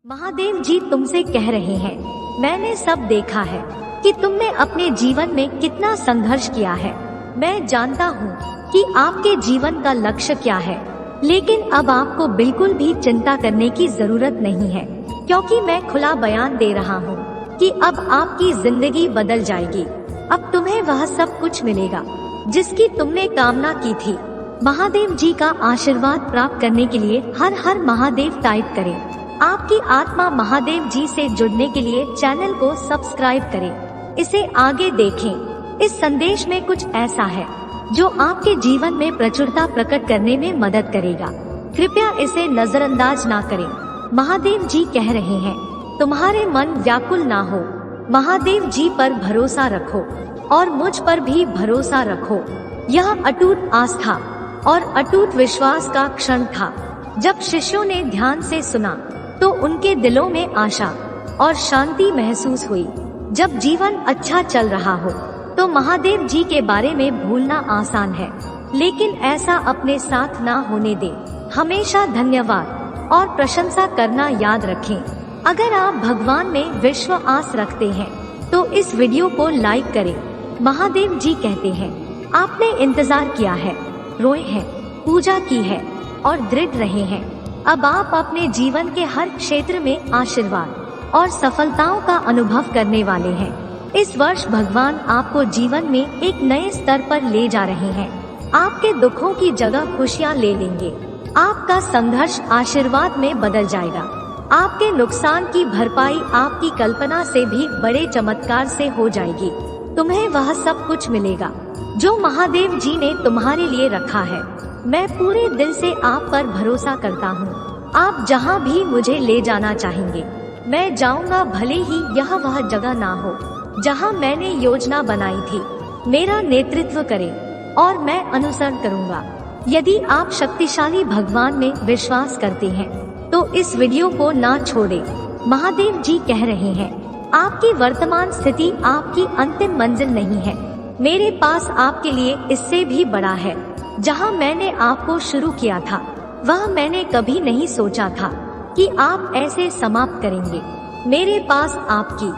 महादेव जी तुमसे कह रहे हैं, मैंने सब देखा है कि तुमने अपने जीवन में कितना संघर्ष किया है। मैं जानता हूँ कि आपके जीवन का लक्ष्य क्या है, लेकिन अब आपको बिल्कुल भी चिंता करने की जरूरत नहीं है, क्योंकि मैं खुला बयान दे रहा हूँ कि अब आपकी जिंदगी बदल जाएगी। अब तुम्हें वह सब कुछ मिलेगा जिसकी तुमने कामना की थी। महादेव जी का आशीर्वाद प्राप्त करने के लिए हर हर महादेव टाइप करें। आपकी आत्मा महादेव जी से जुड़ने के लिए चैनल को सब्सक्राइब करें, इसे आगे देखें। इस संदेश में कुछ ऐसा है जो आपके जीवन में प्रचुरता प्रकट करने में मदद करेगा। कृपया इसे नजरअंदाज ना करें। महादेव जी कह रहे हैं, तुम्हारे मन व्याकुल ना हो, महादेव जी पर भरोसा रखो और मुझ पर भी भरोसा रखो। यह अटूट आस्था और अटूट विश्वास का क्षण था। जब शिष्यों ने ध्यान से सुना तो उनके दिलों में आशा और शांति महसूस हुई। जब जीवन अच्छा चल रहा हो तो महादेव जी के बारे में भूलना आसान है, लेकिन ऐसा अपने साथ ना होने दें। हमेशा धन्यवाद और प्रशंसा करना याद रखें। अगर आप भगवान में विश्वास रखते हैं तो इस वीडियो को लाइक करें। महादेव जी कहते हैं, आपने इंतजार किया है, रोए हैं, पूजा की है और दृढ़ रहे हैं। अब आप अपने जीवन के हर क्षेत्र में आशीर्वाद और सफलताओं का अनुभव करने वाले हैं। इस वर्ष भगवान आपको जीवन में एक नए स्तर पर ले जा रहे हैं। आपके दुखों की जगह खुशियां ले लेंगे। आपका संघर्ष आशीर्वाद में बदल जाएगा। आपके नुकसान की भरपाई आपकी कल्पना से भी बड़े चमत्कार से हो जाएगी। तुम्हें वह सब कुछ मिलेगा जो महादेव जी ने तुम्हारे लिए रखा है। मैं पूरे दिल से आप पर भरोसा करता हूँ। आप जहाँ भी मुझे ले जाना चाहेंगे मैं जाऊँगा, भले ही यह वह जगह ना हो जहाँ मैंने योजना बनाई थी। मेरा नेतृत्व करें और मैं अनुसरण करूँगा। यदि आप शक्तिशाली भगवान में विश्वास करते हैं तो इस वीडियो को ना छोड़ें। महादेव जी कह रहे हैं, आपकी वर्तमान स्थिति आपकी अंतिम मंजिल नहीं है। मेरे पास आपके लिए इससे भी बड़ा है। जहां मैंने आपको शुरू किया था वह मैंने कभी नहीं सोचा था कि आप ऐसे समाप्त करेंगे। मेरे पास आपकी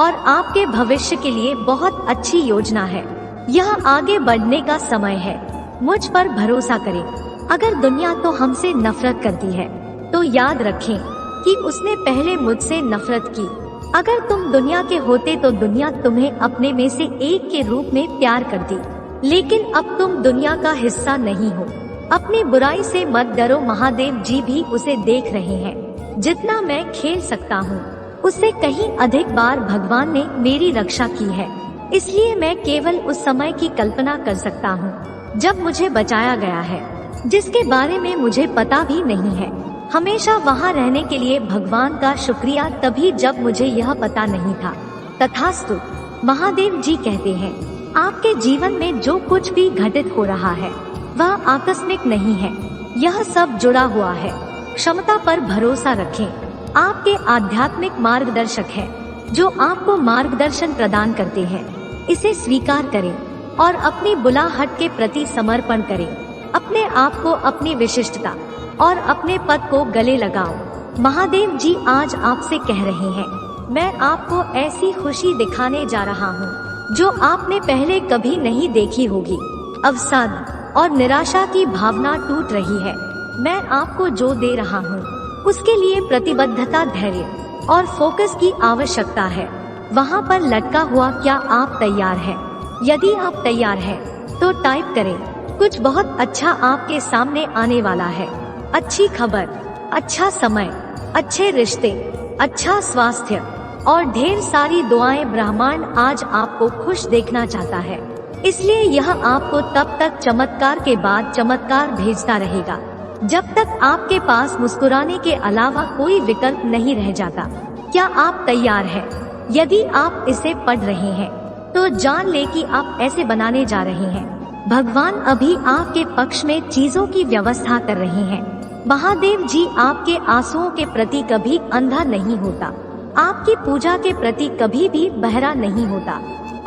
और आपके भविष्य के लिए बहुत अच्छी योजना है। यह आगे बढ़ने का समय है। मुझ पर भरोसा करें। अगर दुनिया तो हमसे नफरत करती है तो याद रखें कि उसने पहले मुझसे नफरत की। अगर तुम दुनिया के होते तो दुनिया तुम्हें अपने में से एक के रूप में प्यार करती, लेकिन अब तुम दुनिया का हिस्सा नहीं हो। अपनी बुराई से मत डरो, महादेव जी भी उसे देख रहे हैं। जितना मैं खेल सकता हूँ उससे कहीं अधिक बार भगवान ने मेरी रक्षा की है। इसलिए मैं केवल उस समय की कल्पना कर सकता हूँ जब मुझे बचाया गया है, जिसके बारे में मुझे पता भी नहीं है। हमेशा वहाँ रहने के लिए भगवान का शुक्रिया, तभी जब मुझे यह पता नहीं था। तथास्तु। महादेव जी कहते हैं, आपके जीवन में जो कुछ भी घटित हो रहा है वह आकस्मिक नहीं है। यह सब जुड़ा हुआ है। क्षमता पर भरोसा रखें। आपके आध्यात्मिक मार्गदर्शक हैं जो आपको मार्गदर्शन प्रदान करते हैं। इसे स्वीकार करें और अपनी बुलाहट के प्रति समर्पण करें। अपने आप को, अपनी विशिष्टता और अपने पद को गले लगाओ। महादेव जी आज आपसे कह रहे हैं, मैं आपको ऐसी खुशी दिखाने जा रहा हूँ जो आपने पहले कभी नहीं देखी होगी। अवसाद और निराशा की भावना टूट रही है। मैं आपको जो दे रहा हूँ उसके लिए प्रतिबद्धता, धैर्य और फोकस की आवश्यकता है। वहाँ पर लटका हुआ, क्या आप तैयार हैं? यदि आप तैयार हैं तो टाइप करें। कुछ बहुत अच्छा आपके सामने आने वाला है। अच्छी खबर, अच्छा समय, अच्छे रिश्ते, अच्छा स्वास्थ्य और ढेर सारी दुआएं। ब्रह्मांड आज आपको खुश देखना चाहता है, इसलिए यह आपको तब तक चमत्कार के बाद चमत्कार भेजता रहेगा जब तक आपके पास मुस्कुराने के अलावा कोई विकल्प नहीं रह जाता। क्या आप तैयार हैं? यदि आप इसे पढ़ रहे हैं तो जान ले कि आप ऐसे बनाने जा रहे हैं। भगवान अभी आपके पक्ष में चीजों की व्यवस्था कर रहे हैं। महादेव जी आपके आंसुओं के प्रति कभी अंधा नहीं होता, आपकी पूजा के प्रति कभी भी बहरा नहीं होता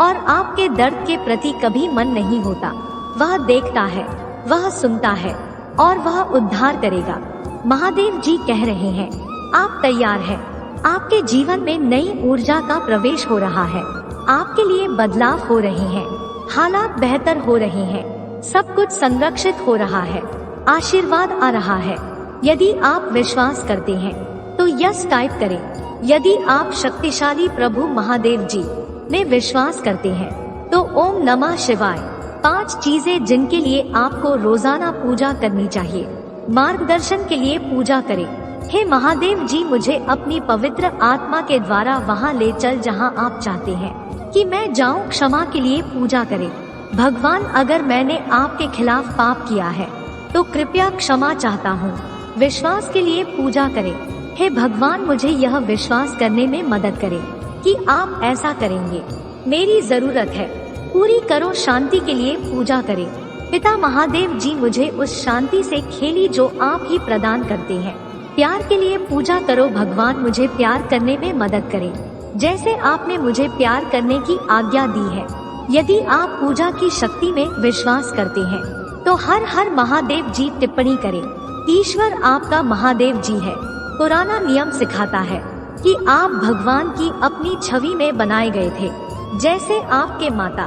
और आपके दर्द के प्रति कभी मन नहीं होता। वह देखता है, वह सुनता है और वह उद्धार करेगा। महादेव जी कह रहे हैं, आप तैयार हैं। आपके जीवन में नई ऊर्जा का प्रवेश हो रहा है। आपके लिए बदलाव हो रहे हैं। हालात बेहतर हो रहे हैं। सब कुछ संरक्षित हो रहा है। आशीर्वाद आ रहा है। यदि आप विश्वास करते हैं तो यस टाइप करें। यदि आप शक्तिशाली प्रभु महादेव जी में विश्वास करते हैं तो ओम नमः शिवाय 5 चीजें जिनके लिए आपको रोजाना पूजा करनी चाहिए। मार्गदर्शन के लिए पूजा करें। हे महादेव जी, मुझे अपनी पवित्र आत्मा के द्वारा वहां ले चल जहां आप चाहते हैं कि मैं जाऊं। क्षमा के लिए पूजा करें। भगवान, अगर मैंने आपके खिलाफ पाप किया है तो कृपया क्षमा चाहता हूँ। विश्वास के लिए पूजा करें। हे भगवान, मुझे यह विश्वास करने में मदद करें कि आप ऐसा करेंगे। मेरी जरूरत है, पूरी करो। शांति के लिए पूजा करें। पिता महादेव जी, मुझे उस शांति से खेली जो आप ही प्रदान करते हैं। प्यार के लिए पूजा करो। भगवान, मुझे प्यार करने में मदद करें जैसे आपने मुझे प्यार करने की आज्ञा दी है। यदि आप पूजा की शक्ति में विश्वास करते हैं तो हर हर महादेव जी टिप्पणी करें। ईश्वर आपका महादेव जी है। पुराना नियम सिखाता है कि आप भगवान की अपनी छवि में बनाए गए थे। जैसे आपके माता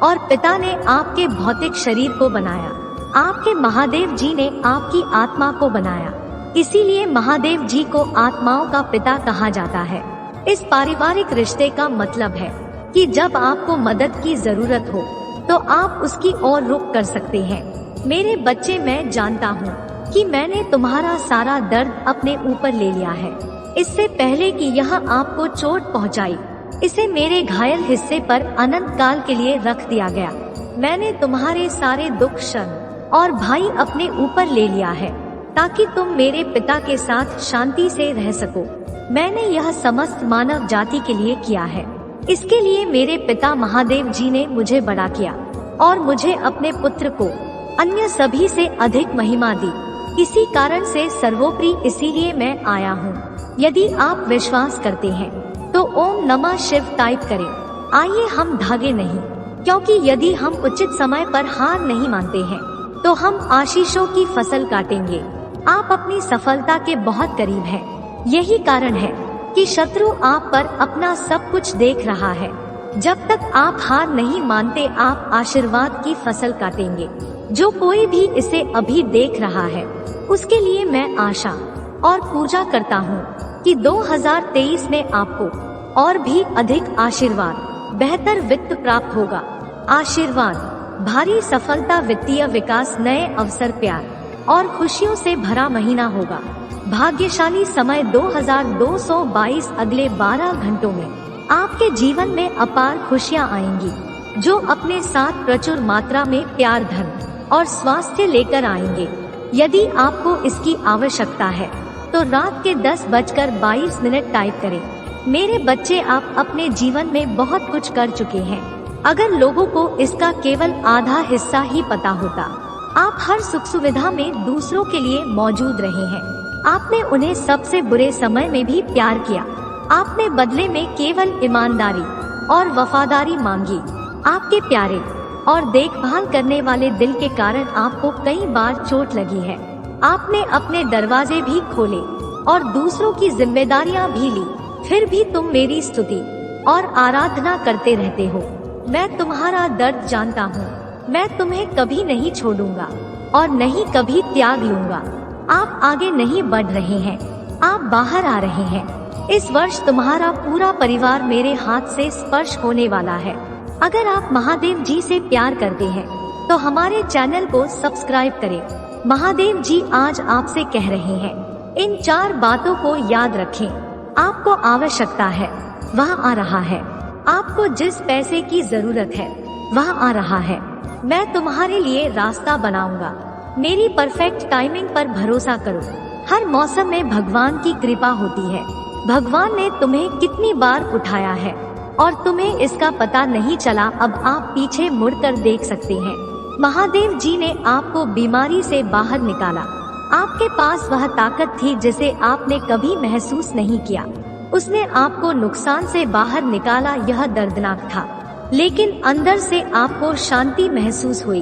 और पिता ने आपके भौतिक शरीर को बनाया, आपके महादेव जी ने आपकी आत्मा को बनाया। इसीलिए महादेव जी को आत्माओं का पिता कहा जाता है। इस पारिवारिक रिश्ते का मतलब है कि जब आपको मदद की जरूरत हो तो आप उसकी ओर रुख कर सकते हैं। मेरे बच्चे, मैं जानता हूँ कि मैंने तुम्हारा सारा दर्द अपने ऊपर ले लिया है। इससे पहले कि यह आपको चोट पहुँचाई, इसे मेरे घायल हिस्से पर अनंत काल के लिए रख दिया गया। मैंने तुम्हारे सारे दुख, शर्म और भाई अपने ऊपर ले लिया है ताकि तुम मेरे पिता के साथ शांति से रह सको। मैंने यह समस्त मानव जाति के लिए किया है। इसके लिए मेरे पिता महादेव जी ने मुझे बड़ा किया और मुझे अपने पुत्र को अन्य सभी से अधिक महिमा दी। इसी कारण से सर्वोपरि इसीलिए मैं आया हूँ। यदि आप विश्वास करते हैं तो ओम नमः शिव टाइप करें। आइए हम धागे नहीं, क्योंकि यदि हम उचित समय पर हार नहीं मानते हैं तो हम आशीषों की फसल काटेंगे। आप अपनी सफलता के बहुत करीब हैं। यही कारण है कि शत्रु आप पर अपना सब कुछ देख रहा है। जब तक आप हार नहीं मानते, आप आशीर्वाद की फसल काटेंगे। जो कोई भी इसे अभी देख रहा है उसके लिए मैं आशा और पूजा करता हूँ कि 2023 में आपको और भी अधिक आशीर्वाद, बेहतर वित्त प्राप्त होगा। आशीर्वाद, भारी सफलता, वित्तीय विकास, नए अवसर, प्यार और खुशियों से भरा महीना होगा। भाग्यशाली समय 2222। अगले 12 घंटों में आपके जीवन में अपार खुशियां आएंगी जो अपने साथ प्रचुर मात्रा में प्यार, धन और स्वास्थ्य लेकर आएंगे। यदि आपको इसकी आवश्यकता है तो रात के 10:22 टाइप करें। मेरे बच्चे, आप अपने जीवन में बहुत कुछ कर चुके हैं। अगर लोगों को इसका केवल आधा हिस्सा ही पता होता। आप हर सुख सुविधा में दूसरों के लिए मौजूद रहे हैं। आपने उन्हें सबसे बुरे समय में भी प्यार किया। आपने बदले में केवल ईमानदारी और वफादारी मांगी। आपके प्यारे और देखभाल करने वाले दिल के कारण आपको कई बार चोट लगी है। आपने अपने दरवाजे भी खोले और दूसरों की जिम्मेदारियां भी ली, फिर भी तुम मेरी स्तुति और आराधना करते रहते हो। मैं तुम्हारा दर्द जानता हूँ। मैं तुम्हें कभी नहीं छोड़ूंगा और नहीं कभी त्याग लूंगा। आप आगे नहीं बढ़ रहे हैं, आप बाहर आ रहे हैं। इस वर्ष तुम्हारा पूरा परिवार मेरे हाथ से स्पर्श होने वाला है। अगर आप महादेव जी से प्यार करते हैं तो हमारे चैनल को सब्सक्राइब करें। महादेव जी आज आपसे कह रहे हैं, इन 4 बातों को याद रखें। आपको आवश्यकता है, वह आ रहा है। आपको जिस पैसे की जरूरत है वह आ रहा है। मैं तुम्हारे लिए रास्ता बनाऊंगा। मेरी परफेक्ट टाइमिंग पर भरोसा करो। हर मौसम में भगवान की कृपा होती है। भगवान ने तुम्हें कितनी बार उठाया है और तुम्हें इसका पता नहीं चला। अब आप पीछे मुड़कर देख सकते हैं। महादेव जी ने आपको बीमारी से बाहर निकाला। आपके पास वह ताकत थी जिसे आपने कभी महसूस नहीं किया। उसने आपको नुकसान से बाहर निकाला। यह दर्दनाक था, लेकिन अंदर से आपको शांति महसूस हुई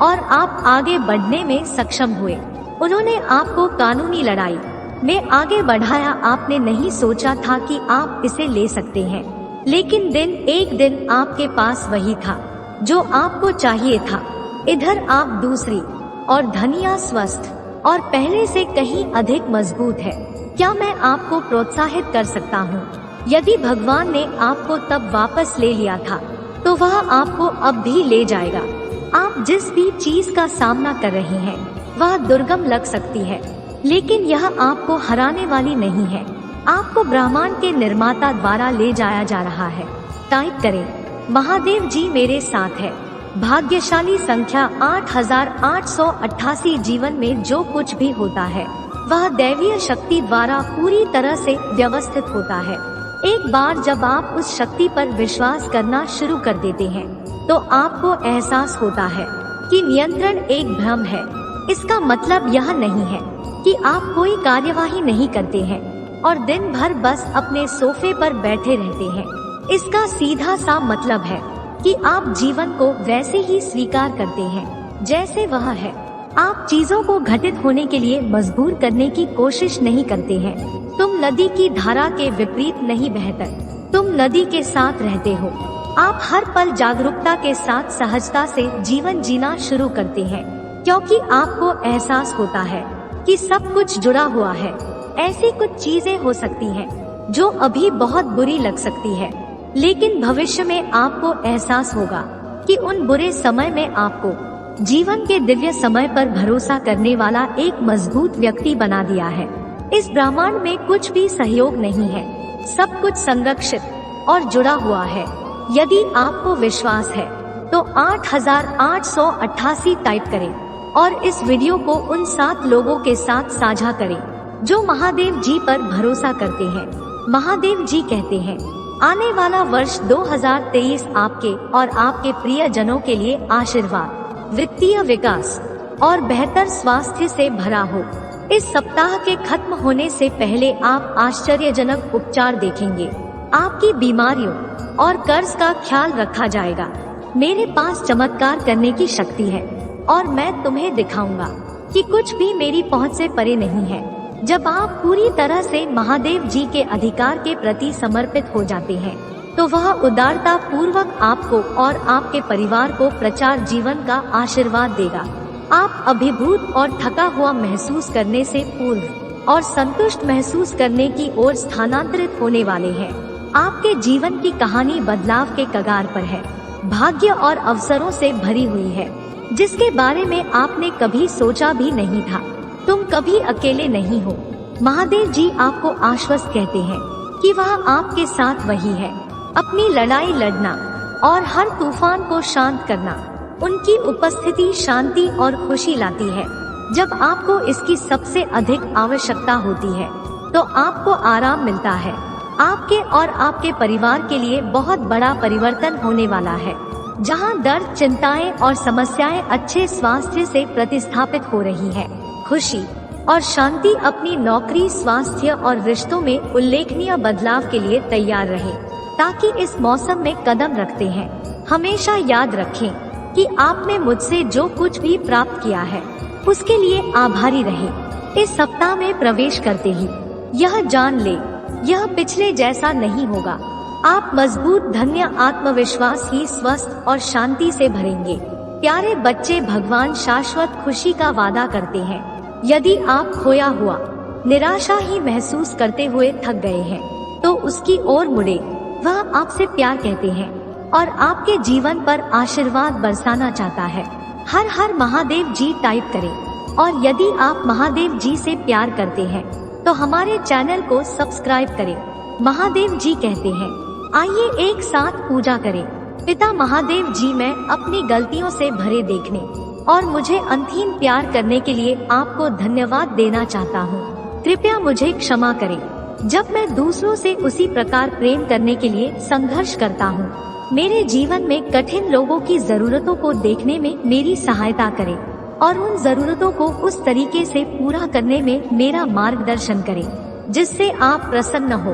और आप आगे बढ़ने में सक्षम हुए। उन्होंने आपको कानूनी लड़ाई मैं आगे बढ़ाया। आपने नहीं सोचा था कि आप इसे ले सकते हैं, लेकिन एक दिन आपके पास वही था जो आपको चाहिए था। इधर आप दूसरी और धनिया स्वस्थ और पहले से कहीं अधिक मजबूत है। क्या मैं आपको प्रोत्साहित कर सकता हूँ? यदि भगवान ने आपको तब वापस ले लिया था, तो वह आपको अब भी ले जाएगा। आप जिस भी चीज का सामना कर रहे हैं वह दुर्गम लग सकती है, लेकिन यह आपको हराने वाली नहीं है। आपको ब्रह्मांड के निर्माता द्वारा ले जाया जा रहा है। टाइप करें, महादेव जी मेरे साथ है। भाग्यशाली संख्या 8888। जीवन में जो कुछ भी होता है वह दैवीय शक्ति द्वारा पूरी तरह से व्यवस्थित होता है। एक बार जब आप उस शक्ति पर विश्वास करना शुरू कर देते हैं, तो आपको एहसास होता है कि नियंत्रण एक भ्रम है। इसका मतलब यह नहीं है कि आप कोई कार्यवाही नहीं करते हैं और दिन भर बस अपने सोफे पर बैठे रहते हैं। इसका सीधा सा मतलब है कि आप जीवन को वैसे ही स्वीकार करते हैं जैसे वह है। आप चीजों को घटित होने के लिए मजबूर करने की कोशिश नहीं करते हैं। तुम नदी की धारा के विपरीत नहीं बहकर, तुम नदी के साथ रहते हो। आप हर पल जागरूकता के साथ सहजता से जीवन जीना शुरू करते हैं, क्योंकि आपको एहसास होता है कि सब कुछ जुड़ा हुआ है। ऐसी कुछ चीजें हो सकती हैं जो अभी बहुत बुरी लग सकती है, लेकिन भविष्य में आपको एहसास होगा कि उन बुरे समय में आपको जीवन के दिव्य समय पर भरोसा करने वाला एक मजबूत व्यक्ति बना दिया है। इस ब्रह्मांड में कुछ भी सहयोग नहीं है, सब कुछ संरक्षित और जुड़ा हुआ है। यदि आपको विश्वास है तो 8888 टाइप करें और इस वीडियो को उन 7 लोगों के साथ साझा करें जो महादेव जी पर भरोसा करते हैं। महादेव जी कहते हैं, आने वाला वर्ष 2023 आपके और आपके प्रियजनों के लिए आशीर्वाद, वित्तीय विकास और बेहतर स्वास्थ्य से भरा हो। इस सप्ताह के खत्म होने से पहले आप आश्चर्यजनक उपचार देखेंगे। आपकी बीमारियों और कर्ज का ख्याल रखा जाएगा। मेरे पास चमत्कार करने की शक्ति है और मैं तुम्हें दिखाऊंगा कि कुछ भी मेरी पहुंच से परे नहीं है। जब आप पूरी तरह से महादेव जी के अधिकार के प्रति समर्पित हो जाते हैं, तो वह उदारता पूर्वक आपको और आपके परिवार को प्रचार जीवन का आशीर्वाद देगा। आप अभिभूत और थका हुआ महसूस करने से पूर्व और संतुष्ट महसूस करने की ओर स्थानांतरित होने वाले हैं। आपके जीवन की कहानी बदलाव के कगार पर है, भाग्य और अवसरों से भरी हुई है, जिसके बारे में आपने कभी सोचा भी नहीं था। तुम कभी अकेले नहीं हो। महादेव जी आपको आश्वस्त कहते हैं कि वह आपके साथ वही है। अपनी लड़ाई लड़ना और हर तूफान को शांत करना, उनकी उपस्थिति शांति और खुशी लाती है। जब आपको इसकी सबसे अधिक आवश्यकता होती है, तो आपको आराम मिलता है। आपके और आपके परिवार के लिए बहुत बड़ा परिवर्तन होने वाला है। जहां दर्द, चिंताएं और समस्याएं अच्छे स्वास्थ्य से प्रतिस्थापित हो रही है, खुशी और शांति अपनी नौकरी, स्वास्थ्य और रिश्तों में उल्लेखनीय बदलाव के लिए तैयार रहे। ताकि इस मौसम में कदम रखते हैं, हमेशा याद रखें कि आपने मुझसे जो कुछ भी प्राप्त किया है उसके लिए आभारी रहे। इस सप्ताह में प्रवेश करते ही यह जान ले, यह पिछले जैसा नहीं होगा। आप मजबूत, धन्य, आत्मविश्वास ही स्वस्थ और शांति से भरेंगे। प्यारे बच्चे, भगवान शाश्वत खुशी का वादा करते हैं। यदि आप खोया हुआ, निराशा ही महसूस करते हुए थक गए हैं, तो उसकी ओर मुड़े। वह आपसे प्यार कहते हैं और आपके जीवन पर आशीर्वाद बरसाना चाहता है। हर हर महादेव जी टाइप करें। और यदि आप महादेव जी से प्यार करते हैं तो हमारे चैनल को सब्सक्राइब करें। महादेव जी कहते हैं, आइए एक साथ पूजा करें। पिता महादेव जी, मैं अपनी गलतियों से भरे देखने और मुझे अंतिम प्यार करने के लिए आपको धन्यवाद देना चाहता हूँ। कृपया मुझे क्षमा करें जब मैं दूसरों से उसी प्रकार प्रेम करने के लिए संघर्ष करता हूँ। मेरे जीवन में कठिन लोगों की जरूरतों को देखने में मेरी सहायता करें और उन जरूरतों को उस तरीके से पूरा करने में मेरा मार्गदर्शन करें जिससे आप प्रसन्न हो।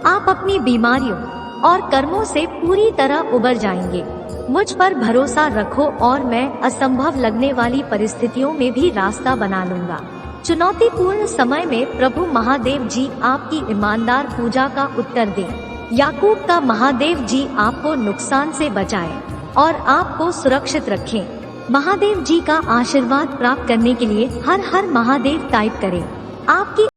आप अपनी बीमारियों और कर्मों से पूरी तरह उबर जाएंगे। मुझ पर भरोसा रखो और मैं असंभव लगने वाली परिस्थितियों में भी रास्ता बना लूंगा। चुनौतीपूर्ण समय में प्रभु महादेव जी आपकी ईमानदार पूजा का उत्तर दें। याकूब का महादेव जी आपको नुकसान से बचाए और आपको सुरक्षित रखें। महादेव जी का आशीर्वाद प्राप्त करने के लिए हर हर महादेव टाइप करें। आपकी